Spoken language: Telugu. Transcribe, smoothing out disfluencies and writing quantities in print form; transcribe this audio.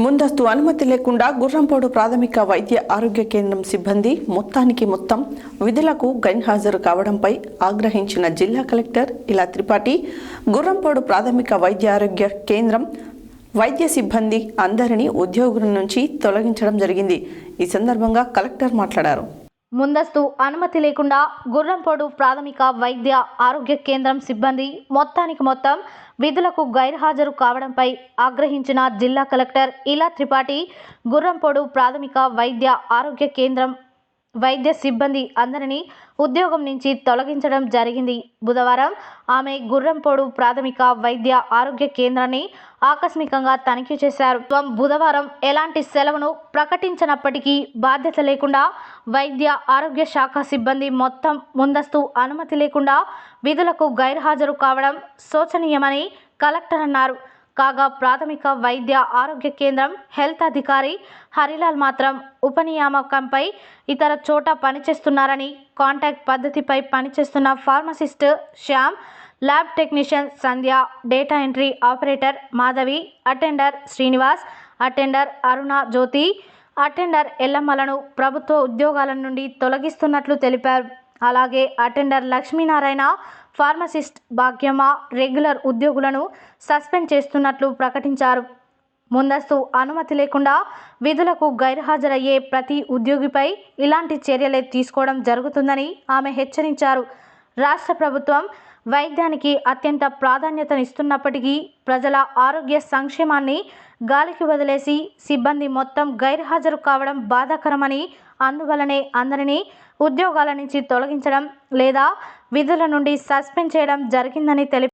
ముందస్తు అనుమతి లేకుండా గుర్రంపోడు ప్రాథమిక వైద్య ఆరోగ్య కేంద్రం సిబ్బంది మొత్తం విధులకు గైర్హాజరు కావడంపై ఆగ్రహించిన జిల్లా కలెక్టర్ ఇలా త్రిపాఠి గుర్రంపోడు ప్రాథమిక వైద్య ఆరోగ్య కేంద్రం వైద్య సిబ్బంది అందరినీ ఉద్యోగుల నుంచి తొలగించడం జరిగింది. ఈ సందర్భంగా కలెక్టర్ మాట్లాడారు. ముందస్తు అనుమతి లేకుండా గుర్రంపోడు ప్రాథమిక వైద్య ఆరోగ్య కేంద్రం సిబ్బంది మొత్తం విధులకు గైర్హాజరు కావడంపై ఆగ్రహించిన జిల్లా కలెక్టర్ ఇలా త్రిపాఠి గుర్రంపోడు ప్రాథమిక వైద్య ఆరోగ్య కేంద్రం వైద్య సిబ్బంది అందరినీ ఉద్యోగం నుంచి తొలగించడం జరిగింది. బుధవారం ఆమె గుర్రంపోడు ప్రాథమిక వైద్య ఆరోగ్య కేంద్రాన్ని ఆకస్మికంగా తనిఖీ చేశారు. బుధవారం ఎలాంటి సెలవును ప్రకటించినప్పటికీ బాధ్యత లేకుండా వైద్య ఆరోగ్య శాఖ సిబ్బంది ముందస్తు అనుమతి లేకుండా విధులకు గైర్హాజరు కావడం శోచనీయమని కలెక్టర్ అన్నారు. కాగా ప్రాథమిక వైద్య ఆరోగ్య కేంద్రం హెల్త్ అధికారి హరిలాల్ మాత్రం ఉపనియామకంపై ఇతర చోట పనిచేస్తున్నారని, కాంటాక్ట్ పద్ధతిపై పనిచేస్తున్న pharmacist Shyam, lab technician Sandhya, data entry operator Madhavi, attender Srinivas, attender Aruna Jyothi, attender ఎల్లమ్మలను ప్రభుత్వ ఉద్యోగాల నుండి తొలగిస్తున్నట్లు తెలిపారు. అలాగే attender Lakshminarayana, pharmacist Bhagyamma regular ఉద్యోగులను సస్పెండ్ చేస్తున్నట్లు ప్రకటించారు. ముందస్తు అనుమతి లేకుండా విధులకు గైర్హాజరయ్యే ప్రతి ఉద్యోగిపై ఇలాంటి చర్యలే తీసుకోవడం జరుగుతుందని ఆమె హెచ్చరించారు. రాష్ట్ర ప్రభుత్వం వైద్యానికి అత్యంత ప్రాధాన్యతనిస్తున్నప్పటికీ ప్రజల ఆరోగ్య సంక్షేమాన్ని గాలికి వదిలేసి సిబ్బంది గైర్హాజరు కావడం బాధాకరమని, అందువలనే అందరినీ ఉద్యోగాల నుంచి తొలగించడం లేదా విధుల నుండి సస్పెండ్ చేయడం జరిగిందని తెలిపారు.